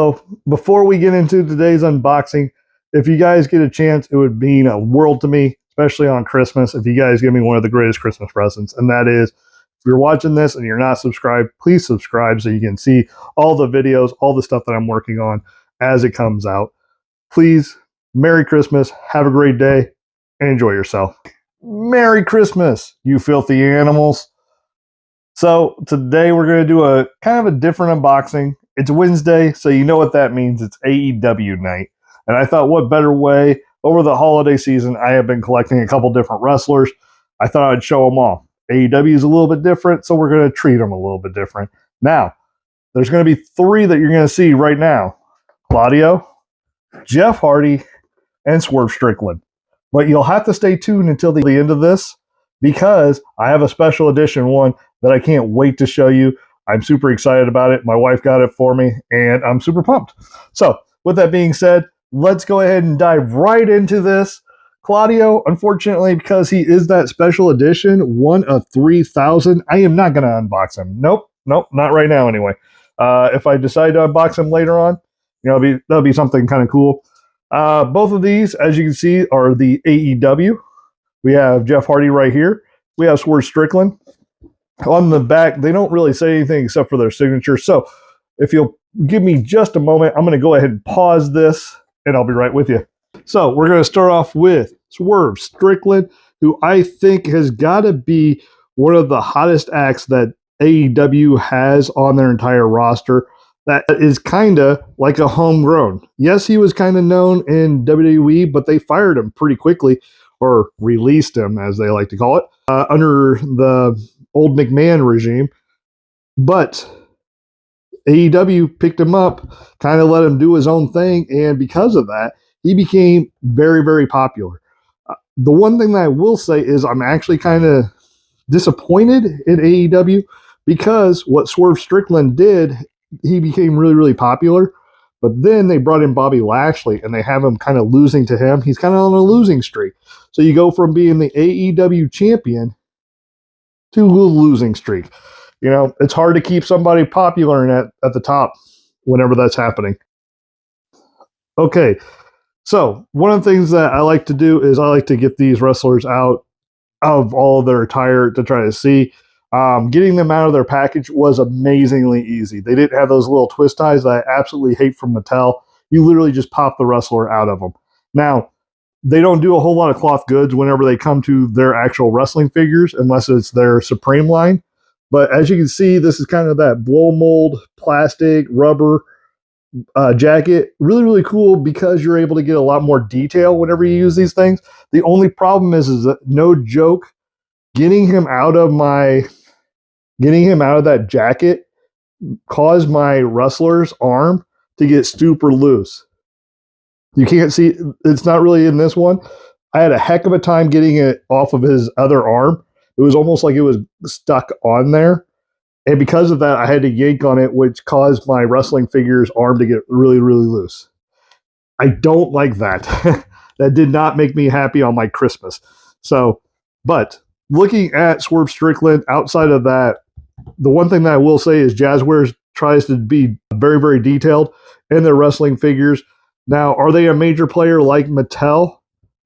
So before we get into today's unboxing, if you guys get a chance, it would mean a world to me, especially on Christmas, if you guys give me one of the greatest Christmas presents. And that is, if you're watching this and you're not subscribed, please subscribe so you can see all the videos, all the stuff that I'm working on as it comes out. Please, Merry Christmas, have a great day, and enjoy yourself. Merry Christmas, you filthy animals. So today we're going to do a kind of a different unboxing. It's Wednesday, so you know what that means. It's AEW night. And I thought, what better way? Over the holiday season, I have been collecting a couple different wrestlers. I thought I'd show them all. AEW is a little bit different, so we're going to treat them a little bit different. Now, there's going to be three that you're going to see right now. Claudio, Jeff Hardy, and Swerve Strickland. But you'll have to stay tuned until the end of this because I have a special edition one that I can't wait to show you. I'm super excited about it. My wife got it for me, and I'm super pumped. So, with that being said, let's go ahead and dive right into this. Claudio, unfortunately, because he is that special edition, one of 3,000, I am not going to unbox him. Nope, not right now anyway. If I decide to unbox him later on, that'll be something kind of cool. Both of these, as you can see, are the AEW. We have Jeff Hardy right here. We have Swerve Strickland. On the back, they don't really say anything except for their signature. So if you'll give me just a moment, I'm going to go ahead and pause this, and I'll be right with you. So we're going to start off with Swerve Strickland, who I think has got to be one of the hottest acts that AEW has on their entire roster. That is kind of like a homegrown. Yes, he was kind of known in WWE, but they fired him pretty quickly, or released him, as they like to call it, under the old McMahon regime. But AEW picked him up, kind of let him do his own thing, and because of that, he became very, very popular. The one thing that I will say is I'm actually kind of disappointed in AEW because what Swerve Strickland did, he became really, really popular. But then they brought in Bobby Lashley, and they have him kind of losing to him. He's kind of on a losing streak. So you go from being the AEW champion to a losing streak. It's hard to keep somebody popular and at the top whenever that's happening. Okay, so one of the things that I like to do is I like to get these wrestlers out of all of their attire to try to see. Getting them out of their package was amazingly easy. They didn't have those little twist ties that I absolutely hate from Mattel. You literally just pop the wrestler out of them. Now, they don't do a whole lot of cloth goods whenever they come to their actual wrestling figures, unless it's their Supreme line. But as you can see, this is kind of that blow mold, plastic, rubber jacket. Really, really cool because you're able to get a lot more detail whenever you use these things. The only problem is that, no joke, getting him out of that jacket caused my wrestler's arm to get super loose. You can't see, it's not really in this one. I had a heck of a time getting it off of his other arm. It was almost like it was stuck on there. And because of that, I had to yank on it, which caused my wrestling figure's arm to get really, really loose. I don't like that. That did not make me happy on my Christmas. But looking at Swerve Strickland, outside of that, the one thing that I will say is Jazzwares tries to be very, very detailed in their wrestling figures. Now, are they a major player like Mattel?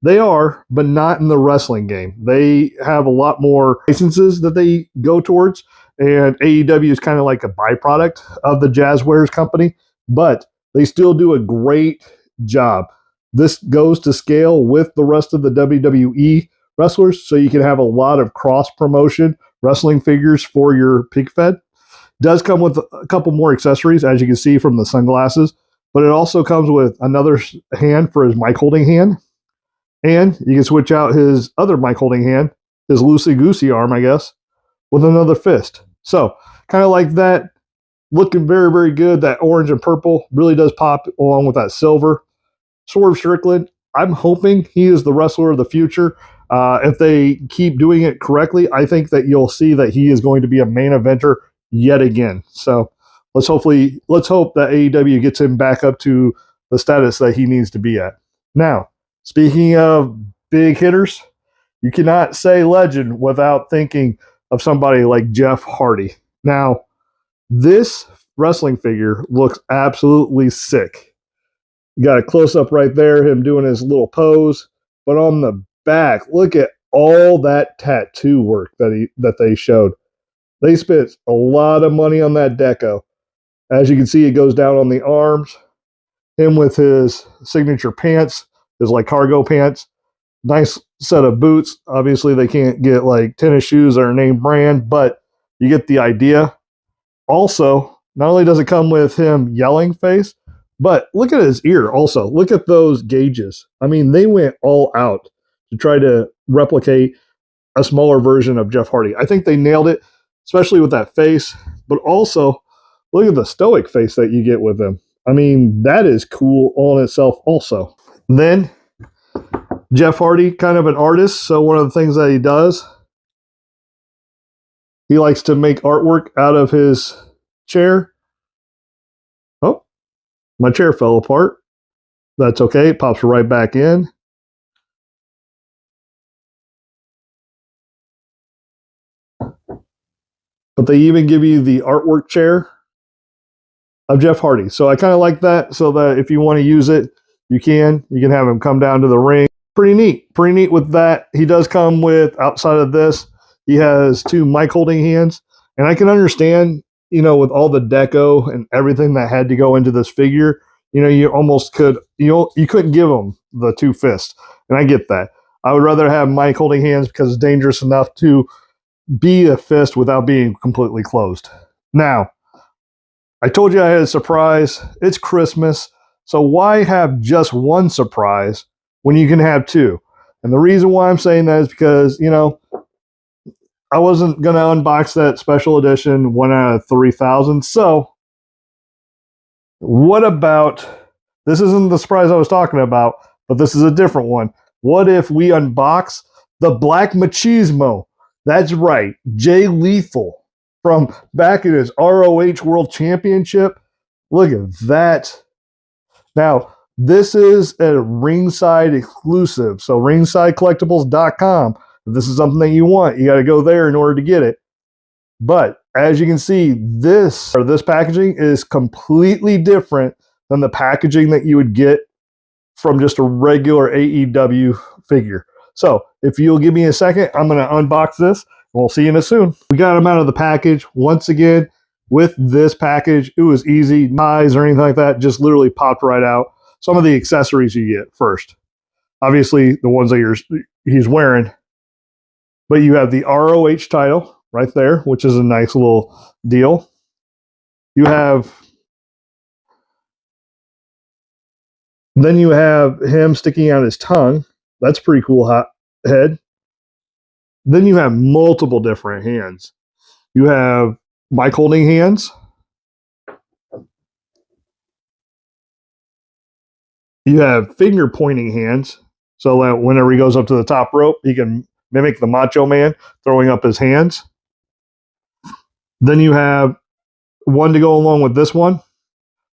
They are, but not in the wrestling game. They have a lot more licenses that they go towards, and AEW is kind of like a byproduct of the Jazzwares company, but they still do a great job. This goes to scale with the rest of the WWE wrestlers, so you can have a lot of cross-promotion wrestling figures for your pig fed. Does come with a couple more accessories, as you can see from the sunglasses, but it also comes with another hand for his mic holding hand, and you can switch out his other mic holding hand, his loosey-goosey arm, I guess, with another fist. So, kind of like that, looking very, very good. That orange and purple really does pop along with that silver. Swerve Strickland, I'm hoping he is the wrestler of the future. If they keep doing it correctly, I think that you'll see that he is going to be a main eventer yet again. So let's hope that AEW gets him back up to the status that he needs to be at. Now, speaking of big hitters, you cannot say legend without thinking of somebody like Jeff Hardy. Now, this wrestling figure looks absolutely sick. You got a close up right there, him doing his little pose. But on the back, look at all that tattoo work that they showed. They spent a lot of money on that deco. As you can see, it goes down on the arms. Him with his signature pants, his like cargo pants. Nice set of boots. Obviously, they can't get like tennis shoes or name brand, but you get the idea. Also, not only does it come with him yelling face, but look at his ear also. Look at those gauges. I mean, they went all out to try to replicate a smaller version of Jeff Hardy. I think they nailed it, especially with that face, but also look at the stoic face that you get with him. I mean, that is cool all in itself also. Then Jeff Hardy, kind of an artist, so one of the things that he does, he likes to make artwork out of his chair. Oh, my chair fell apart. That's okay. It pops right back in. But they even give you the artwork chair of Jeff Hardy. So I kind of like that, so that if you want to use it, you can. You can have him come down to the ring. Pretty neat. Pretty neat with that. He does come with, outside of this, he has 2 mic holding hands. And I can understand, with all the deco and everything that had to go into this figure, you almost could, you couldn't give him the 2 fists. And I get that. I would rather have mic holding hands because it's dangerous enough to be a fist without being completely closed. Now, I told you I had a surprise. It's Christmas. So why have just one surprise when you can have 2? And the reason why I'm saying that is because, I wasn't going to unbox that special edition 1 out of 3,000. So what about, this isn't the surprise I was talking about, but this is a different one. What if we unbox the Black Machismo? That's right, Jay Lethal from back in his ROH World Championship. Look at that. Now, this is a ringside exclusive. So ringsidecollectibles.com. If this is something that you want, you got to go there in order to get it. But as you can see, this packaging is completely different than the packaging that you would get from just a regular AEW figure. So if you'll give me a second, I'm going to unbox this, and we'll see you soon. We got them out of the package. Once again, with this package, it was easy. No eyes or anything like that, just literally popped right out. Some of the accessories you get first. Obviously, the ones that he's wearing. But you have the ROH title right there, which is a nice little deal. Then you have him sticking out his tongue. That's pretty cool head. Then you have multiple different hands. You have mic holding hands. You have finger pointing hands, so that whenever he goes up to the top rope, he can mimic the Macho Man throwing up his hands. Then you have one to go along with this one,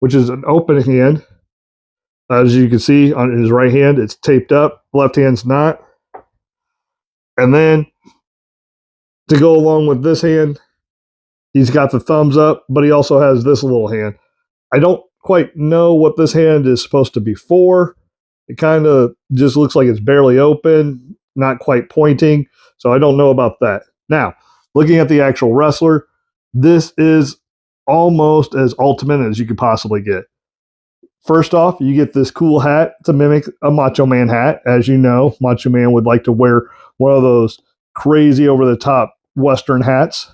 which is an open hand. As you can see on his right hand, it's taped up. Left hand's not. And then to go along with this hand, he's got the thumbs up, but he also has this little hand. I don't quite know what this hand is supposed to be for. It kind of just looks like it's barely open, not quite pointing. So I don't know about that. Now, looking at the actual wrestler, this is almost as ultimate as you could possibly get. First off, you get this cool hat to mimic a Macho Man hat. As you know, Macho Man would like to wear one of those crazy over-the-top Western hats.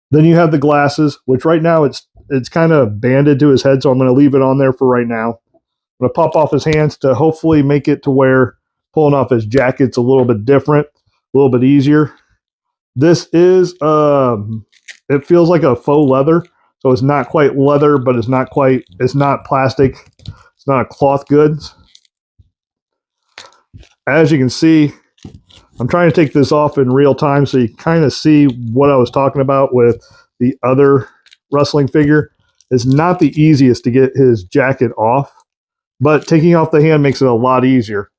Then you have the glasses, which right now it's kind of banded to his head, so I'm going to leave it on there for right now. I'm going to pop off his hands to hopefully make it to where pulling off his jacket's a little bit different, a little bit easier. This is, it feels like a faux leather. So it's not quite leather, but it's not plastic. It's not a cloth goods. As you can see, I'm trying to take this off in real time so you kind of see what I was talking about with the other wrestling figure. It's not the easiest to get his jacket off, but taking off the hand makes it a lot easier.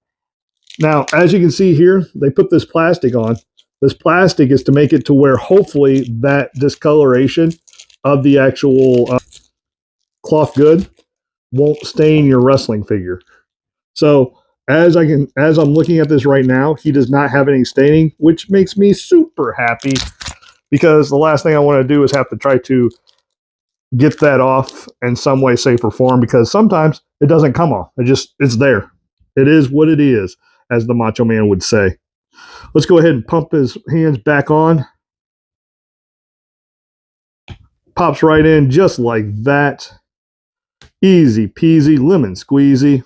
Now, as you can see here, they put this plastic on. This plastic is to make it to where hopefully that discoloration of the actual cloth good, won't stain your wrestling figure. So as I'm looking at this right now, he does not have any staining, which makes me super happy because the last thing I want to do is have to try to get that off in some way, shape, or form because sometimes it doesn't come off. It's there. It is what it is, as the Macho Man would say. Let's go ahead and pump his hands back on. Pops right in just like that. Easy peasy, lemon squeezy.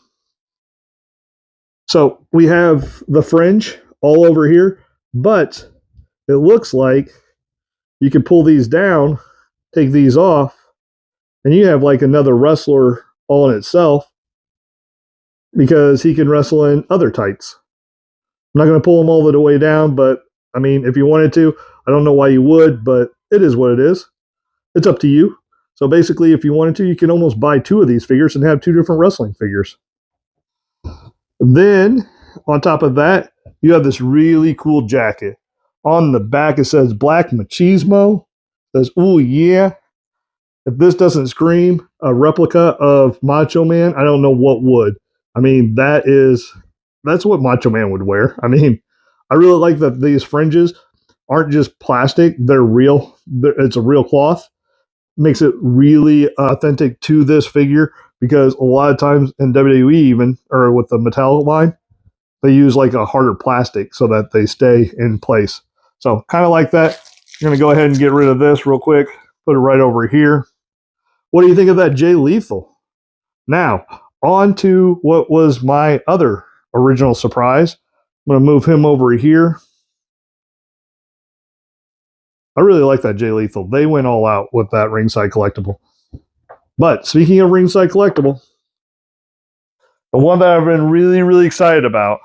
So we have the fringe all over here, but it looks like you can pull these down, take these off, and you have like another wrestler all in itself because he can wrestle in other tights. I'm not going to pull them all the way down, but I mean, if you wanted to, I don't know why you would, but it is what it is. It's up to you. So basically, if you wanted to, you can almost buy 2 of these figures and have 2 different wrestling figures. Then, on top of that, you have this really cool jacket. On the back, it says Black Machismo. It says, ooh, yeah. If this doesn't scream a replica of Macho Man, I don't know what would. I mean, that's what Macho Man would wear. I mean, I really like that these fringes aren't just plastic, they're real. It's a real cloth. Makes it really authentic to this figure because a lot of times in WWE even, or with the Mattel line, they use like a harder plastic so that they stay in place. So kind of like that. I'm going to go ahead and get rid of this real quick. Put it right over here. What do you think of that Jay Lethal? Now, on to what was my other original surprise. I'm going to move him over here. I really like that Jay Lethal. They went all out with that ringside collectible. But speaking of ringside collectible, the one that I've been really, really excited about,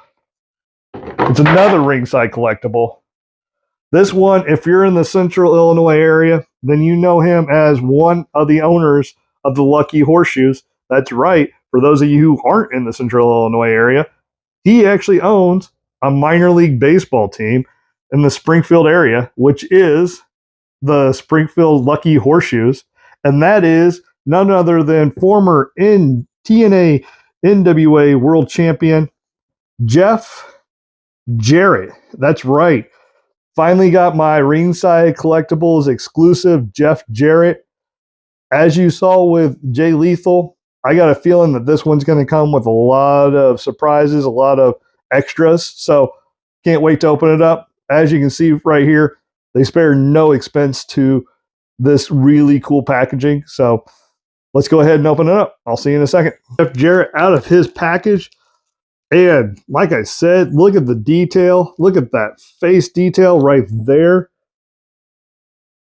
it's another ringside collectible. This one, if you're in the central Illinois area, then you know him as one of the owners of the Lucky Horseshoes. That's right. For those of you who aren't in the central Illinois area, he actually owns a minor league baseball team in the Springfield area, which is the Springfield Lucky Horseshoes. And that is none other than former TNA NWA World Champion Jeff Jarrett. That's right. Finally got my Ringside Collectibles exclusive Jeff Jarrett. As you saw with Jay Lethal, I got a feeling that this one's going to come with a lot of surprises, a lot of extras. So can't wait to open it up. As you can see right here, they spare no expense to this really cool packaging. So let's go ahead and open it up. I'll see you in a second. Jeff Jarrett out of his package. And like I said, look at the detail. Look at that face detail right there.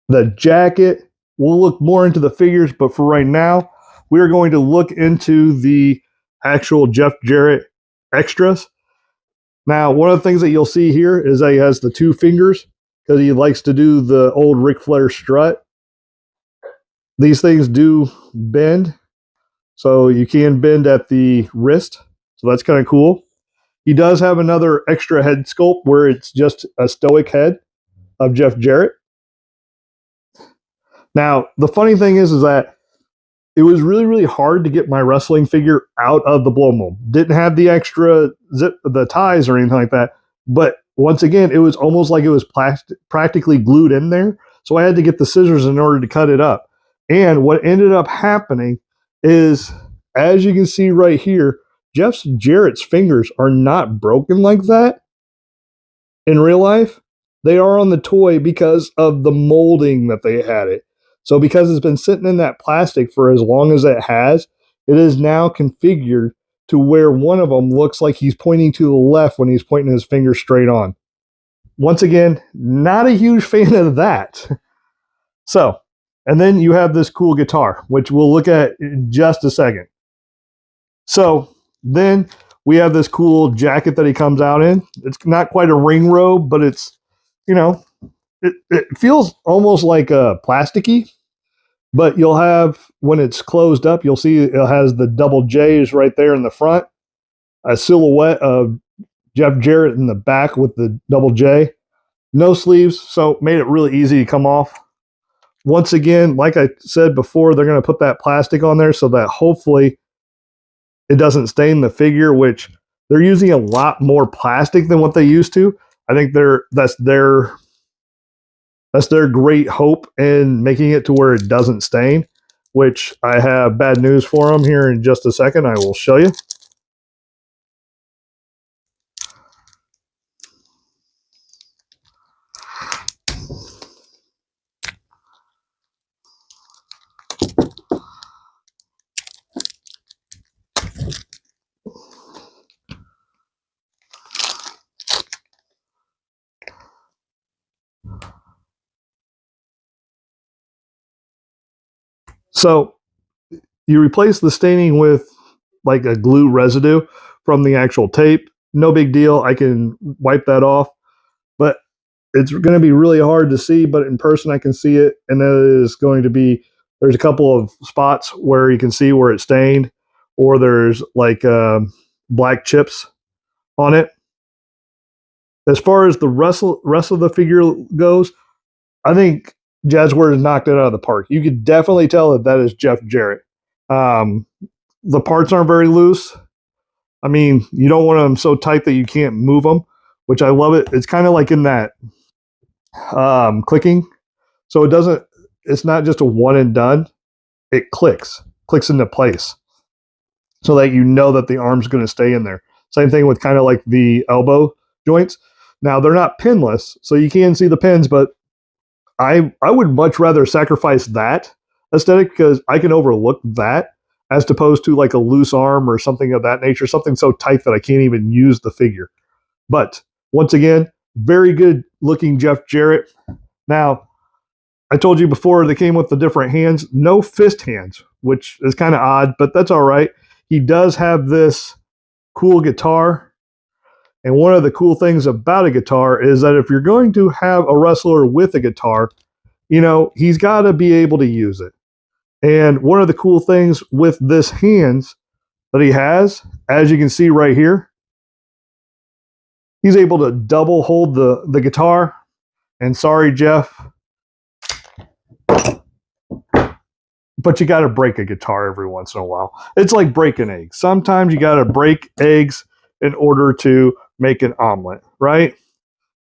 The jacket. We'll look more into the figures, but for right now, we are going to look into the actual Jeff Jarrett extras. Now, one of the things that you'll see here is that he has the 2 fingers because he likes to do the old Ric Flair strut. These things do bend, so you can bend at the wrist. So that's kind of cool. He does have another extra head sculpt where it's just a stoic head of Jeff Jarrett. Now, the funny thing is that it was really, really hard to get my wrestling figure out of the blow mold. Didn't have the extra the ties or anything like that. But once again, it was almost like it was practically glued in there. So I had to get the scissors in order to cut it up. And what ended up happening is, as you can see right here, Jeff Jarrett's fingers are not broken like that in real life. They are on the toy because of the molding that they had it. So because it's been sitting in that plastic for as long as it has, it is now configured to where one of them looks like he's pointing to the left when he's pointing his finger straight on. Once again, not a huge fan of that. So, and then you have this cool guitar, which we'll look at in just a second. So then we have this cool jacket that he comes out in. It's not quite a ring robe, but it's, it feels almost like a plasticky. But you'll have, when it's closed up, you'll see it has the double J's right there in the front, a silhouette of Jeff Jarrett in the back with the double J. No sleeves, so made it really easy to come off. once again, like I said before, they're going to put that plastic on there so that hopefully it doesn't stain the figure, which they're using a lot more plastic than what they used to. I think that's their great hope in making it to where it doesn't stain, which I have bad news for them here in just a second. I will show you. So you replace the staining with like a glue residue from the actual tape. No big deal. I can wipe that off, but it's going to be really hard to see. But in person, I can see it, and that is going to be there's a couple of spots where you can see where it's stained, or there's like black chips on it. As far as the rest of the figure goes, I think Jazzware has knocked it out of the park. You could definitely tell that that is Jeff Jarrett. Um, the parts aren't very loose. I mean, you don't want them so tight that you can't move them, which I love it. It's kind of like in that clicking. So it doesn't, it's not just a one and done. It clicks into place so that you know that the arm's going to stay in there. Same thing with kind of like the elbow joints. Now they're not pinless, so you can see the pins, but I would much rather sacrifice that aesthetic because I can overlook that as opposed to like a loose arm or something of that nature, something so tight that I can't even use the figure. But once again, very good looking Jeff Jarrett. Now, I told you before they came with the different hands, no fist hands, which is kind of odd, but that's all right. He does have this cool guitar. And one of the cool things about a guitar is that if you're going to have a wrestler with a guitar, you know, he's got to be able to use it. And one of the cool things with this hands that he has, as you can see right here, he's able to double hold the guitar. And sorry, Jeff, but you got to break a guitar every once in a while. It's like breaking eggs. Sometimes you got to break eggs in order to make an omelet, right?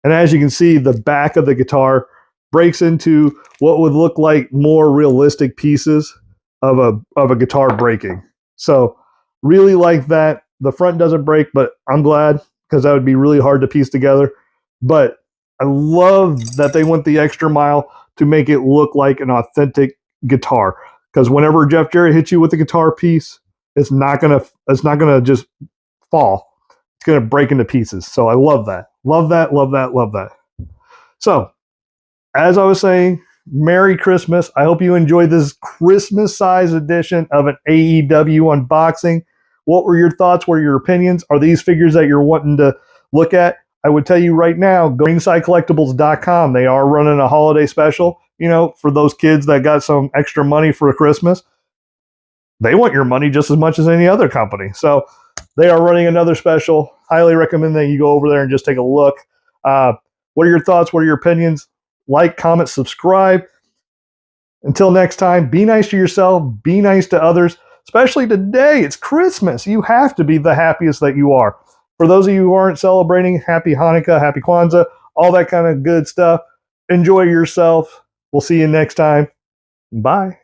And as you can see, the back of the guitar breaks into what would look like more realistic pieces of a guitar breaking. So really like that. The front doesn't break, but I'm glad because that would be really hard to piece together. But I love that they went the extra mile to make it look like an authentic guitar. Because whenever Jeff Jarrett hits you with a guitar piece, it's not gonna just fall. It's gonna break into pieces. So I love that. Love that, love that, love that. So, as I was saying, Merry Christmas. I hope you enjoyed this Christmas size edition of an AEW unboxing. What were your thoughts? What are your opinions? Are these figures that you're wanting to look at? I would tell you right now, go to ringsidecollectibles.com. They are running a holiday special, you know, for those kids that got some extra money for Christmas. They want your money just as much as any other company. So they are running another special. Highly recommend that you go over there and just take a look. What are your thoughts? What are your opinions? Like, comment, subscribe. Until next time, be nice to yourself. Be nice to others, especially today. It's Christmas. You have to be the happiest that you are. For those of you who aren't celebrating, happy Hanukkah, happy Kwanzaa, all that kind of good stuff. Enjoy yourself. We'll see you next time. Bye.